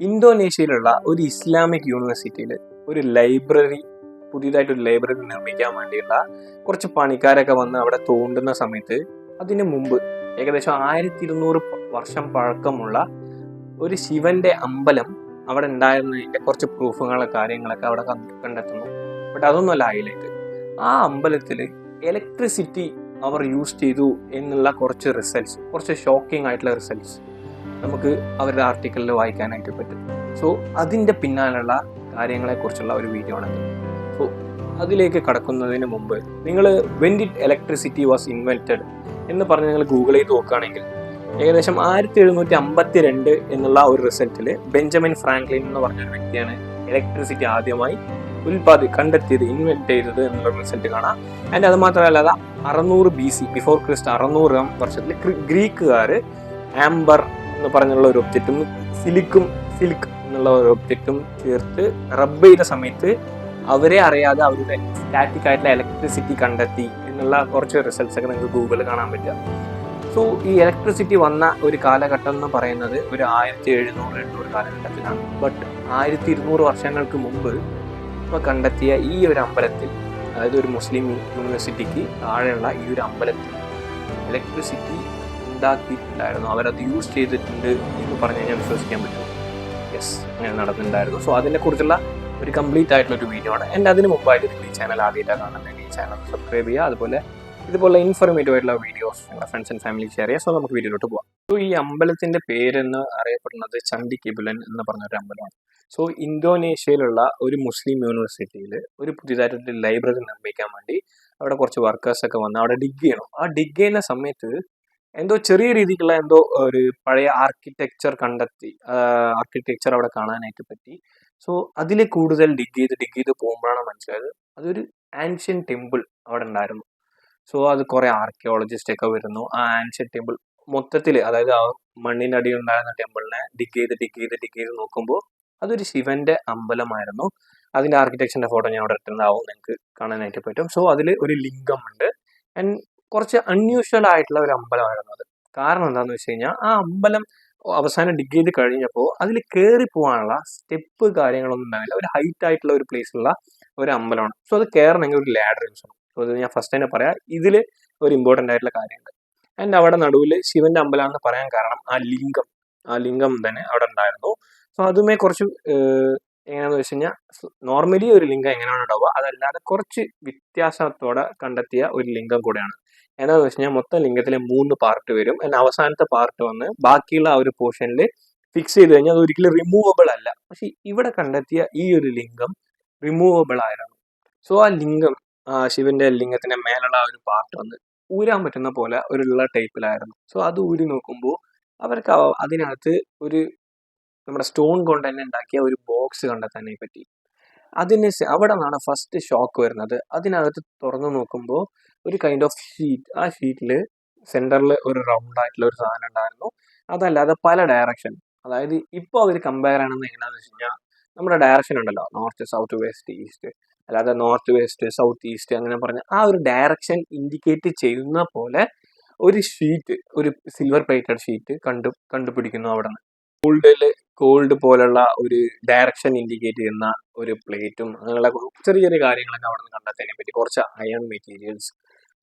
ഇന്തോനേഷ്യയിലുള്ള ഒരു ഇസ്ലാമിക് യൂണിവേഴ്സിറ്റിയിൽ ഒരു ലൈബ്രറി പുതിയതായിട്ടൊരു ലൈബ്രറി നിർമ്മിക്കാൻ വേണ്ടിയുള്ള കുറച്ച് പണിക്കാരൊക്കെ വന്ന് അവിടെ തോണ്ടുന്ന സമയത്ത് അതിനു മുമ്പ് ഏകദേശം 1200 വർഷം പഴക്കമുള്ള ഒരു ശിവന്റെ അമ്പലം അവിടെ ഉണ്ടായിരുന്നതിന്റെ കുറച്ച് പ്രൂഫുകളോ കാര്യങ്ങളൊക്കെ അവിടെ കണ്ടെത്തുന്നു. ബട്ട് അതൊന്നുമല്ല ഹൈലൈറ്റ്. ആ അമ്പലത്തിൽ ഇലക്ട്രിസിറ്റി അവർ യൂസ് ചെയ്തു എന്നുള്ള കുറച്ച് റിസൾട്ട്സ്, കുറച്ച് ഷോക്കിംഗ് ആയിട്ടുള്ള റിസൾട്ട്സ് നമുക്ക് അവരുടെ ആർട്ടിക്കിളിൽ വായിക്കാനായിട്ട് പറ്റും. സോ അതിൻ്റെ പിന്നാലുള്ള കാര്യങ്ങളെക്കുറിച്ചുള്ള ഒരു വീഡിയോ ആണത്. സോ അതിലേക്ക് കടക്കുന്നതിന് മുമ്പ് നിങ്ങൾ when did electricity was invented എന്ന് പറഞ്ഞ് നിങ്ങൾ ഗൂഗിൾ ചെയ്ത് നോക്കുകയാണെങ്കിൽ ഏകദേശം 1752 എന്നുള്ള ഒരു റിസൾട്ടിൽ ബെഞ്ചമിൻ ഫ്രാങ്ക്ലിൻ എന്ന് പറഞ്ഞൊരു വ്യക്തിയാണ് ഇലക്ട്രിസിറ്റി ആദ്യമായി കണ്ടെത്തിയത്, ഇൻവെന്റ് ചെയ്തത് എന്നുള്ള റിസൾട്ട് കാണാം. ആൻഡ് അത് മാത്രമല്ല 600 BC ബിഫോർ ക്രിസ്റ്റ് 600 വർഷത്തിൽ ഗ്രീക്കുകാർ ആംബർ എന്ന് പറഞ്ഞുള്ള ഒരു ഒബ്ജക്റ്റും സിലിക് എന്നുള്ള ഒരു ഒബ്ജക്റ്റും ചേർത്ത് റബ്ബ് ചെയ്ത സമയത്ത് അവരെ അറിയാതെ അവരുടെ സ്റ്റാറ്റിക് ആയിട്ടുള്ള ഇലക്ട്രിസിറ്റി കണ്ടെത്തി എന്നുള്ള കുറച്ച് റിസൾട്ട്സ് ഒക്കെ നിങ്ങൾക്ക് ഗൂഗിളിൽ കാണാൻ പറ്റുക. സോ ഈ ഇലക്ട്രിസിറ്റി വന്ന ഒരു കാലഘട്ടം എന്ന് പറയുന്നത് ഒരു 1700-800 കാലഘട്ടത്തിലാണ്. ബട്ട് 1200 വർഷങ്ങൾക്ക് മുമ്പ് ഇപ്പോൾ കണ്ടെത്തിയ ഈ ഒരു അമ്പലത്തിൽ, അതായത് ഒരു മുസ്ലിം യൂണിവേഴ്സിറ്റിക്ക് താഴെയുള്ള ഈ ഒരു അമ്പലത്തിൽ ഇലക്ട്രിസിറ്റി ഉണ്ടാക്കിയിട്ടുണ്ടായിരുന്നു, അവരത് യൂസ് ചെയ്തിട്ടുണ്ട് എന്ന് പറഞ്ഞു കഴിഞ്ഞാൽ വിശ്വസിക്കാൻ പറ്റും. യെസ്, അങ്ങനെ നടന്നിട്ടുണ്ടായിരുന്നു. സോ അതിനെക്കുറിച്ചുള്ള ഒരു കംപ്ലീറ്റ് ആയിട്ടുള്ള ഒരു വീഡിയോ ആണ്. എൻ്റെ അതിന് മുമ്പായിട്ട് ഈ ചാനൽ ആദ്യമായിട്ടാണ് കാണുന്നത്, ഈ ചാനൽ സബ്സ്ക്രൈബ് ചെയ്യുക. അതുപോലെ ഇതുപോലെ ഇൻഫോർമേറ്റീവ് ആയിട്ടുള്ള വീഡിയോസ് നിങ്ങളുടെ ഫ്രണ്ട്സ് ആൻഡ് ഫാമിലി ഷെയർ ചെയ്യുക. സോ നമുക്ക് വീഡിയോയിലോട്ട് പോകാം. സോ ഈ അമ്പലത്തിൻ്റെ പേരെന്ന് അറിയപ്പെടുന്നത് ചണ്ഡി കിബുലൻ എന്ന് പറഞ്ഞൊരു അമ്പലമാണ്. സോ ഇന്തോനേഷ്യയിലുള്ള ഒരു മുസ്ലിം യൂണിവേഴ്സിറ്റിയിൽ ഒരു പുതിയതായിട്ട് ലൈബ്രറി നിർമ്മിക്കാൻ വേണ്ടി അവിടെ കുറച്ച് വർക്കേഴ്സൊക്കെ വന്ന് അവിടെ ഡിഗ് ചെയ്യണം. ആ ഡിഗ് ചെയ്യുന്ന സമയത്ത് എന്തോ ചെറിയ രീതിക്കുള്ള എന്തോ ഒരു പഴയ ആർക്കിടെക്ചർ അവിടെ കാണാനായിട്ട് പറ്റി. സോ അതിൽ കൂടുതൽ ഡിഗ് ചെയ്ത് പോകുമ്പോഴാണ് മനസ്സിലായത് അതൊരു ആൻഷ്യൻ ടെമ്പിൾ അവിടെ ഉണ്ടായിരുന്നു. സോ അത് കുറേ ആർക്കിയോളജിസ്റ്റ് ഒക്കെ വരുന്നു. ആ ആൻഷ്യൻ ടെമ്പിൾ മൊത്തത്തിൽ, അതായത് ആ മണ്ണിനടിയിൽ ഉണ്ടായിരുന്ന ടെമ്പിളിനെ ഡിഗ് ചെയ്ത് നോക്കുമ്പോൾ അതൊരു ശിവന്റെ അമ്പലമായിരുന്നു. അതിന്റെ ആർക്കിടെക്ചറിന്റെ ഫോട്ടോ ഞാൻ അവിടെ ഇട്ടുണ്ടാവും, നിങ്ങൾക്ക് കാണാനായിട്ട് പറ്റും. സോ അതിൽ ഒരു ലിംഗമുണ്ട്. ആൻഡ് കുറച്ച് അൺയൂഷ്വൽ ആയിട്ടുള്ള ഒരു അമ്പലമായിരുന്നു അത്. കാരണം എന്താണെന്ന് വെച്ച് കഴിഞ്ഞാൽ ആ അമ്പലം അവസാനം ഡിഗ് ചെയ്ത് കഴിഞ്ഞപ്പോൾ അതിൽ കയറി പോകാനുള്ള സ്റ്റെപ്പ് കാര്യങ്ങളൊന്നും ഉണ്ടാവില്ല. ഒരു ഹൈറ്റ് ആയിട്ടുള്ള ഒരു പ്ലേസിലുള്ള ഒരു അമ്പലമാണ്. സോ അത് കയറണമെങ്കിൽ ഒരു ലാഡർ യൂസ് ചെയ്യണം. സോ അത് ഞാൻ ഫസ്റ്റ് തന്നെ പറയാം, ഇതിൽ ഒരു ഇമ്പോർട്ടൻ്റ് ആയിട്ടുള്ള കാര്യമുണ്ട്. ആൻഡ് അവിടെ നടുവിൽ ശിവന്റെ അമ്പലം എന്ന് പറയാൻ കാരണം ആ ലിംഗം തന്നെ അവിടെ ഉണ്ടായിരുന്നു. സോ അതുമേ കുറച്ച് എങ്ങനെയാണെന്ന് വെച്ച് കഴിഞ്ഞാൽ നോർമലി ഒരു ലിംഗം എങ്ങനെയാണ് ഉണ്ടാവുക, അതല്ലാതെ കുറച്ച് വ്യത്യാസത്തോടെ കണ്ടെത്തിയ ഒരു ലിംഗം കൂടെയാണ്. എന്താണെന്ന് വെച്ച് കഴിഞ്ഞാൽ മൊത്തം ലിംഗത്തിലെ 3 പാർട്ട് വരും. എന്നാൽ അവസാനത്തെ പാർട്ട് വന്ന് ബാക്കിയുള്ള ആ ഒരു പോർഷനിൽ ഫിക്സ് ചെയ്ത് കഴിഞ്ഞാൽ അത് ഒരിക്കലും റിമൂവബിൾ അല്ല. പക്ഷെ ഇവിടെ കണ്ടെത്തിയ ഈ ഒരു ലിംഗം റിമൂവബിൾ ആയിരുന്നു. സോ ആ ലിംഗം, ശിവന്റെ ലിംഗത്തിന്റെ മേലുള്ള ആ ഒരു പാർട്ട് വന്ന് ഊരാൻ പറ്റുന്ന പോലെ ഒരുള്ള ടൈപ്പിലായിരുന്നു. സോ അത് ഊരി നോക്കുമ്പോൾ അവർക്ക് അതിനകത്ത് ഒരു നമ്മുടെ സ്റ്റോൺ കൊണ്ട് തന്നെ ഉണ്ടാക്കിയ ഒരു ബോക്സ് കണ്ടെത്താനായി പറ്റി. അവിടെ നിന്നാണ് ഫസ്റ്റ് ഷോക്ക് വരുന്നത്. അതിനകത്ത് തുറന്നു നോക്കുമ്പോൾ ഒരു കൈൻഡ് ഓഫ് ഷീറ്റ്, ആ ഷീറ്റിൽ സെന്ററിൽ ഒരു റൗണ്ട് ആയിട്ടുള്ള ഒരു സാധനം ഉണ്ടായിരുന്നു. അതല്ലാതെ പല ഡയറക്ഷൻ, അതായത് ഇപ്പോൾ അവർ കമ്പയർ ചെയ്യണമെന്ന് എങ്ങനെയാണെന്ന് വെച്ച് കഴിഞ്ഞാൽ നമ്മുടെ ഡയറക്ഷൻ ഉണ്ടല്ലോ, നോർത്ത് സൗത്ത് വെസ്റ്റ് ഈസ്റ്റ്, അല്ലാതെ നോർത്ത് വെസ്റ്റ് സൗത്ത് ഈസ്റ്റ് അങ്ങനെ പറഞ്ഞ ആ ഒരു ഡയറക്ഷൻ ഇൻഡിക്കേറ്റ് ചെയ്യുന്ന പോലെ ഒരു ഷീറ്റ്, ഒരു സിൽവർ പ്ലേറ്റഡ് ഷീറ്റ് കണ്ടുപിടിക്കുന്നു അവിടെ നിന്ന്. ഗോൾഡ് പോലുള്ള ഒരു ഡയറക്ഷൻ ഇൻഡിക്കേറ്റ് ചെയ്യുന്ന ഒരു പ്ലേറ്റും അങ്ങനെയുള്ള ചെറിയ ചെറിയ കാര്യങ്ങളൊക്കെ അവിടെ നിന്ന് കണ്ടെത്താനെ പറ്റി, കുറച്ച് അയൺ മെറ്റീരിയൽസ്.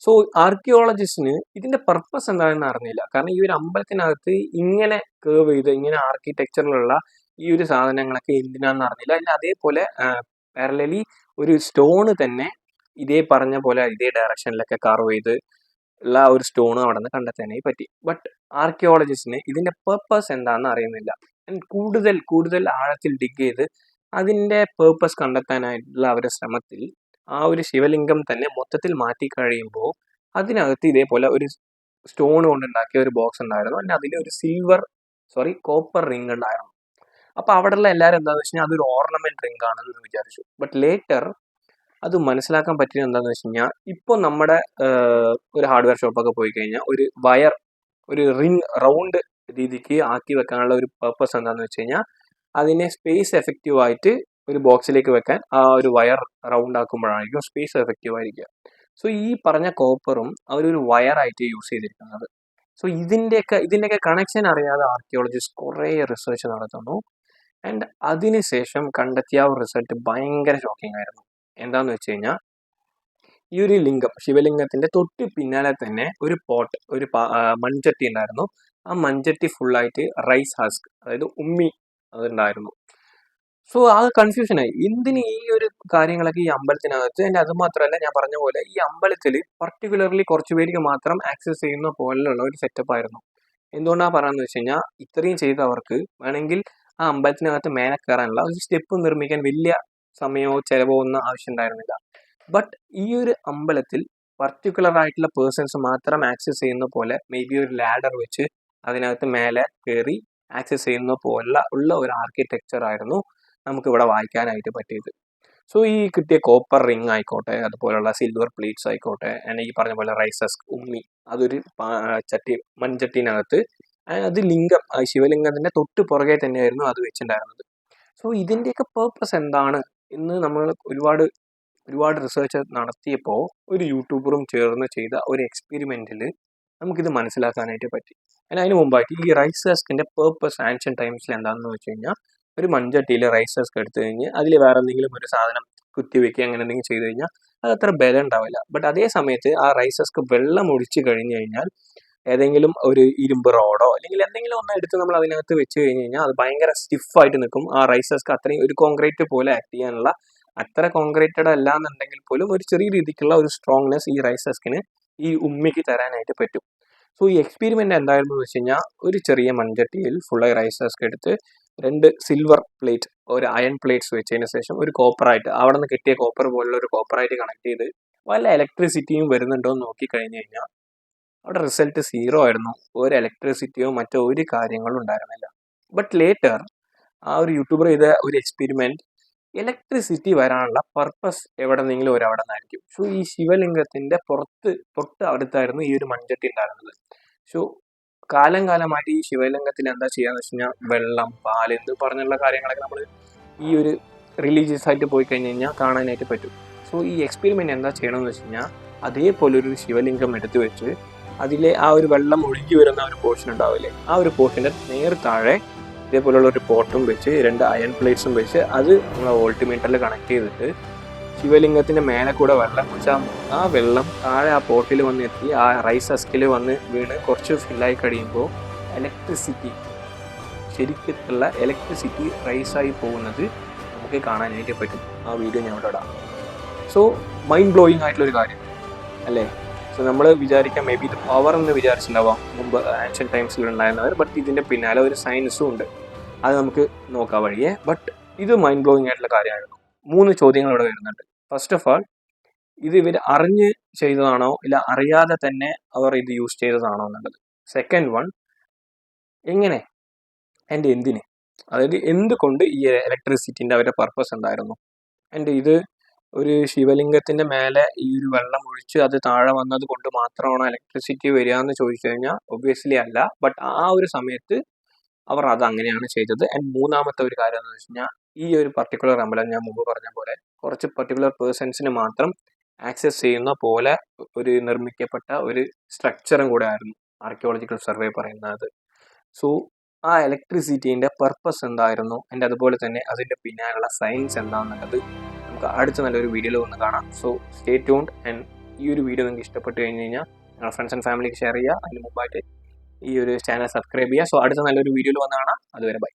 സോ ആർക്കിയോളജിസ്റ്റിന് ഇതിന്റെ പർപ്പസ് എന്താണെന്ന് അറിഞ്ഞില്ല. കാരണം ഈ ഒരു അമ്പലത്തിനകത്ത് ഇങ്ങനെ കേർവ് ചെയ്ത് ഇങ്ങനെ ആർക്കിടെക്ചറിലുള്ള ഈ ഒരു സാധനങ്ങളൊക്കെ എന്തിനാണെന്ന് അറിഞ്ഞില്ല. അതിന് അതേപോലെ പാരലലി ഒരു സ്റ്റോണ് തന്നെ ഇതേ പറഞ്ഞ പോലെ ഇതേ ഡയറക്ഷനിലൊക്കെ കാർവ് ചെയ്ത് ഉള്ള ഒരു സ്റ്റോൺ അവിടെ നിന്ന് കണ്ടെത്താനായി പറ്റി. ബട്ട് ആർക്കിയോളജിസ്റ്റിന് ഇതിന്റെ പർപ്പസ് എന്താണെന്ന് അറിയുന്നില്ല. കൂടുതൽ ആഴത്തിൽ ഡിഗ് ചെയ്ത് അതിന്റെ പേർപ്പസ് കണ്ടെത്താനായിട്ടുള്ള അവരുടെ ശ്രമത്തിൽ ആ ഒരു ശിവലിംഗം തന്നെ മൊത്തത്തിൽ മാറ്റി കഴിയുമ്പോൾ അതിനകത്ത് ഇതേപോലെ ഒരു സ്റ്റോൺ കൊണ്ടുണ്ടാക്കിയ ഒരു ബോക്സ് ഉണ്ടായിരുന്നു. അതിന് അതിൽ ഒരു കോപ്പർ റിംഗ് ഉണ്ടായിരുന്നു. അപ്പൊ അവിടെയുള്ള എല്ലാവരും എന്താണെന്ന് വെച്ച് കഴിഞ്ഞാൽ അതൊരു ഓർണമെന്റ് റിംഗ് ആണെന്ന് വിചാരിച്ചു. ബട്ട് ലേറ്റർ അത് മനസ്സിലാക്കാൻ പറ്റിയത് എന്താണെന്ന് വെച്ച് കഴിഞ്ഞാൽ ഇപ്പോൾ നമ്മുടെ ഒരു ഹാർഡ്വെയർ ഷോപ്പൊക്കെ പോയി കഴിഞ്ഞാൽ ഒരു റിംഗ് റൗണ്ട് രീതിക്ക് ആക്കി വെക്കാനുള്ള ഒരു പർപ്പസ് എന്താണെന്ന് വെച്ച് കഴിഞ്ഞാൽ അതിനെ സ്പേസ് എഫക്റ്റീവ് ആയിട്ട് ഒരു ബോക്സിലേക്ക് വെക്കാൻ ആ ഒരു വയർ റൗണ്ട് ആക്കുമ്പോഴായിരിക്കും സ്പേസ് എഫക്റ്റീവ് ആയിരിക്കുക. സോ ഈ പറഞ്ഞ കോപ്പറും അവരൊരു വയറായിട്ട് യൂസ് ചെയ്തിരിക്കുന്നത്. സോ ഇതിൻ്റെയൊക്കെ കണക്ഷൻ അറിയാതെ ആർക്കിയോളജിസ്റ്റ് കുറേ റിസർച്ച് നടത്തുന്നു. ആൻഡ് അതിനുശേഷം കണ്ടെത്തിയ ആ ഒരു റിസൾട്ട് ഭയങ്കര ഷോക്കിംഗ് ആയിരുന്നു. എന്താന്ന് വെച്ച് കഴിഞ്ഞാൽ ഈ ഒരു ലിംഗം ശിവലിംഗത്തിന്റെ തൊട്ട് പിന്നാലെ തന്നെ ഒരു പോട്ട് മൺചട്ടി ഉണ്ടായിരുന്നു. ആ മൺചട്ടി ഫുള്ളായിട്ട് റൈസ് ഹസ്ക് അതായത് ഉമ്മി അതുണ്ടായിരുന്നു. സോ ആ കൺഫ്യൂഷനായി എന്തിന് ഈ ഒരു കാര്യങ്ങളൊക്കെ ഈ അമ്പലത്തിനകത്ത്. എൻ്റെ അത് മാത്രമല്ല, ഞാൻ പറഞ്ഞ പോലെ ഈ അമ്പലത്തിൽ പർട്ടിക്കുലർലി കുറച്ച് പേർക്ക് മാത്രം ആക്സസ് ചെയ്യുന്ന പോലുള്ള ഒരു സെറ്റപ്പ് ആയിരുന്നു. എന്തുകൊണ്ടാണ് പറയാന്ന് വെച്ച് കഴിഞ്ഞാൽ ഇത്രയും ചെയ്തവർക്ക് വേണമെങ്കിൽ ആ അമ്പലത്തിനകത്ത് മേലെ കയറാനുള്ള ഒരു സ്റ്റെപ്പ് നിർമ്മിക്കാൻ വലിയ സമയമോ ചിലവോ ഒന്നും ആവശ്യം ഉണ്ടായിരുന്നില്ല. ബട്ട് ഈ ഒരു അമ്പലത്തിൽ പർട്ടിക്കുലർ ആയിട്ടുള്ള പേഴ്സൺസ് മാത്രം ആക്സസ് ചെയ്യുന്ന പോലെ മേ ബി ഒരു ലാഡർ വെച്ച് അതിനകത്ത് മേലെ കയറി ആക്സസ് ചെയ്യുന്ന ഉള്ള ഒരു ആർക്കിടെക്ചർ ആയിരുന്നു നമുക്കിവിടെ വായിക്കാനായിട്ട് പറ്റിയത്. സോ ഈ കിട്ടിയ കോപ്പർ റിംഗ് ആയിക്കോട്ടെ, അതുപോലുള്ള സിൽവർ പ്ലേറ്റ്സ് ആയിക്കോട്ടെ, ഈ പറഞ്ഞ പോലെ റൈസസ് ഉമ്മി അതൊരു മൺചട്ടിനകത്ത് അത് ലിംഗം ശിവലിംഗത്തിന്റെ തൊട്ട് പുറകെ തന്നെയായിരുന്നു അത് വെച്ചിട്ടുണ്ടായിരുന്നത്. സോ ഇതിൻ്റെയൊക്കെ പേർപ്പസ് എന്താണ് എന്ന് നമ്മൾ ഒരുപാട് ഒരുപാട് റിസർച്ച് നടത്തിയപ്പോൾ ഒരു യൂട്യൂബറും ചേർന്ന് ചെയ്ത ഒരു എക്സ്പെരിമെൻറ്റിൽ നമുക്കിത് മനസ്സിലാക്കാനായിട്ട് പറ്റി. അതിന് മുമ്പായിട്ട് ഈ റൈസ് ഹസ്കിൻ്റെ പേർപ്പസ് ആൻഷ്യൻ ടൈംസിൽ എന്താണെന്ന് വെച്ച് കഴിഞ്ഞാൽ ഒരു മൺചട്ടിയിൽ റൈസ് ഹസ്ക് എടുത്തു കഴിഞ്ഞ് അതിൽ വേറെ എന്തെങ്കിലും ഒരു സാധനം കുത്തിവെക്കുക അങ്ങനെ എന്തെങ്കിലും ചെയ്ത് കഴിഞ്ഞാൽ അത് അത്ര ബലം ഉണ്ടാവില്ല. ബട്ട് അതേ സമയത്ത് ആ റൈസ് ഹസ്ക് വെള്ളം ഒഴിച്ച് കഴിഞ്ഞ് കഴിഞ്ഞാൽ ഏതെങ്കിലും ഒരു ഇരുമ്പ് റോഡോ അല്ലെങ്കിൽ എന്തെങ്കിലും ഒന്ന് എടുത്ത് നമ്മൾ അതിനകത്ത് വെച്ച് കഴിഞ്ഞ് കഴിഞ്ഞാൽ അത് ഭയങ്കര സ്റ്റിഫായിട്ട് നിൽക്കും. ആ റൈസ് ഹസ്ക് അത്രയും ഒരു കോൺക്രീറ്റ് പോലെ ആക്ട് ചെയ്യാനുള്ള അത്ര കോൺക്രീറ്റഡ് അല്ല എന്നുണ്ടെങ്കിൽ പോലും ഒരു ചെറിയ രീതിക്കുള്ള ഒരു സ്ട്രോങ്നെസ് ഈ റൈസ് ഹസ്കിന് ഈ ഉമ്മിക്ക് തരാനായിട്ട് പറ്റും. സോ ഈ എക്സ്പെരിമെൻ്റ് എന്തായിരുന്നു എന്ന് വെച്ച് കഴിഞ്ഞാൽ ഒരു ചെറിയ മൺചട്ടിയിൽ ഫുള്ളായി റൈസ് ഹസ്ക് എടുത്ത് 2 സിൽവർ പ്ലേറ്റ് ഒരു അയൺ പ്ലേറ്റ്സ് വെച്ചതിന് ശേഷം ഒരു കോപ്പറായിട്ട് അവിടെ നിന്ന് കിട്ടിയ കോപ്പർ പോലുള്ള ഒരു കോപ്പറായിട്ട് കണക്ട് ചെയ്ത് വല്ല ഇലക്ട്രിസിറ്റിയും വരുന്നുണ്ടോ എന്ന് നോക്കി കഴിഞ്ഞ് കഴിഞ്ഞാൽ അവിടെ റിസൾട്ട് 0 ആയിരുന്നു. ഒരു ഇലക്ട്രിസിറ്റിയോ മറ്റോ ഒരു കാര്യങ്ങളും ഉണ്ടായിരുന്നില്ല. ബട്ട് ലേറ്റർ ആ ഒരു യൂട്യൂബർ ചെയ്ത ഒരു എക്സ്പെരിമെൻറ്റ് ഇലക്ട്രിസിറ്റി വരാനുള്ള പർപ്പസ് എവിടെ നിന്നെങ്കിലും ഒരവിടെ നിന്നായിരിക്കും. സോ ഈ ശിവലിംഗത്തിൻ്റെ തൊട്ട് അടുത്തായിരുന്നു ഈ ഒരു മൺചട്ടി ഉണ്ടായിരുന്നത്. സോ കാലം കാലമായിട്ട് ഈ ശിവലിംഗത്തിൽ എന്താ ചെയ്യാന്ന് വെച്ച് കഴിഞ്ഞാൽ വെള്ളം, പാല് എന്ന് പറഞ്ഞുള്ള കാര്യങ്ങളൊക്കെ നമ്മൾ ഈ ഒരു റിലീജിയസ് ആയിട്ട് പോയി കഴിഞ്ഞ് കഴിഞ്ഞാൽ കാണാനായിട്ട് പറ്റും. സോ ഈ എക്സ്പെരിമെൻറ്റ് എന്താ ചെയ്യണമെന്ന് വെച്ച് കഴിഞ്ഞാൽ അതേപോലെ ഒരു ശിവലിംഗം എടുത്തു വെച്ച് അതിലെ ആ ഒരു വെള്ളം ഒഴുകി വരുന്ന ഒരു പോർഷൻ ഉണ്ടാവില്ലേ, ആ ഒരു പോർഷൻ്റെ നേർ താഴെ ഇതേപോലുള്ള ഒരു പോട്ടും വെച്ച് 2 അയൺ പ്ലേറ്റ്സും വെച്ച് അത് നമ്മളെ വോൾട്ട്മീറ്ററിൽ കണക്ട് ചെയ്തിട്ട് ശിവലിംഗത്തിൻ്റെ മേലെ കൂടെ വെള്ളം വെച്ചാൽ ആ വെള്ളം താഴെ ആ പോട്ടിൽ വന്ന് എത്തി ആ റൈസ് ഹസ്കിൽ വന്ന് വീണ് കുറച്ച് ഫില്ലായി കഴിയുമ്പോൾ ഇലക്ട്രിസിറ്റി ശരിക്കുള്ള ഇലക്ട്രിസിറ്റി റൈസായി പോകുന്നത് നമുക്ക് കാണാനായിട്ട് പറ്റും. ആ വീഡിയോ ഞാൻ ഇവിടെ ഇടാം. സോ മൈൻഡ് ബ്ലോയിങ് ആയിട്ടുള്ളൊരു കാര്യം അല്ലേ. സോ നമ്മൾ വിചാരിക്കാം മേ ബി ഇത് പവർ എന്ന് വിചാരിച്ചിട്ടുണ്ടാവാം മുമ്പ് ആൻഷ്യൻ ടൈംസിൽ ഉണ്ടായിരുന്നവർ. ബട്ട് ഇതിൻ്റെ പിന്നാലെ ഒരു സയൻസും ഉണ്ട്, അത് നമുക്ക് നോക്കാൻ വഴിയേ. ബട്ട് ഇത് മൈൻഡ് ബ്ലോയിങ് ആയിട്ടുള്ള കാര്യമായിരുന്നു. 3 ചോദ്യങ്ങൾ ഇവിടെ വരുന്നുണ്ട്. ഫസ്റ്റ് ഓഫ് ആൾ, ഇത് ഇവർ അറിഞ്ഞ് ചെയ്തതാണോ ഇല്ല അറിയാതെ തന്നെ അവർ ഇത് യൂസ് ചെയ്തതാണോ എന്നുള്ളത്. സെക്കൻഡ് വൺ, എങ്ങനെ ആൻഡ് എന്തിന്, അതായത് എന്തുകൊണ്ട് ഈ ഇലക്ട്രിസിറ്റിൻ്റെ അവരുടെ പർപ്പസ് എന്തായിരുന്നു. ആൻഡ് ഇത് ഒരു ശിവലിംഗത്തിൻ്റെ മേലെ ഈ ഒരു വെള്ളം ഒഴിച്ച് അത് താഴെ വന്നത് കൊണ്ട് മാത്രമാണോ ഇലക്ട്രിസിറ്റി വരിക എന്ന് ചോദിച്ചു കഴിഞ്ഞാൽ ഒബ്വിയസ്ലി അല്ല. ബട്ട് ആ ഒരു സമയത്ത് അവർ അത് അങ്ങനെയാണ് ചെയ്തത്. ആൻഡ് മൂന്നാമത്തെ ഒരു കാര്യം എന്ന് വെച്ച് കഴിഞ്ഞാൽ ഈ ഒരു പർട്ടിക്കുലർ അമ്പലം ഞാൻ മുമ്പ് പറഞ്ഞ പോലെ കുറച്ച് പർട്ടിക്കുലർ പേഴ്സൺസിന് മാത്രം ആക്സസ് ചെയ്യുന്ന പോലെ ഒരു നിർമ്മിക്കപ്പെട്ട ഒരു സ്ട്രക്ചറും കൂടെ ആയിരുന്നു ആർക്കിയോളജിക്കൽ സർവേ പറയുന്നത്. സോ ആ ഇലക്ട്രിസിറ്റീൻ്റെ പർപ്പസ് എന്തായിരുന്നു ആൻഡ് അതുപോലെ തന്നെ അതിൻ്റെ പിന്നാലുള്ള സയൻസ് എന്താണെന്നുള്ളത് നമുക്ക് അടുത്ത നല്ലൊരു വീഡിയോയിൽ വന്ന് കാണാം. So stay tuned. ആൻഡ് ഈ ഒരു വീഡിയോ നിങ്ങൾക്ക് ഇഷ്ടപ്പെട്ട് കഴിഞ്ഞ് കഴിഞ്ഞാൽ നിങ്ങളുടെ ഫ്രണ്ട്സ് ആൻഡ് ഫാമിലിക്ക് ഷെയർ ചെയ്യുക. അതിന് മുമ്പായിട്ട് ഈ ഒരു ചാനൽ സബ്സ്ക്രൈബ് ചെയ്യുക. സോ അടുത്ത നല്ലൊരു വീഡിയോയിൽ വന്ന് കാണാം. അതുവരെ ബൈ.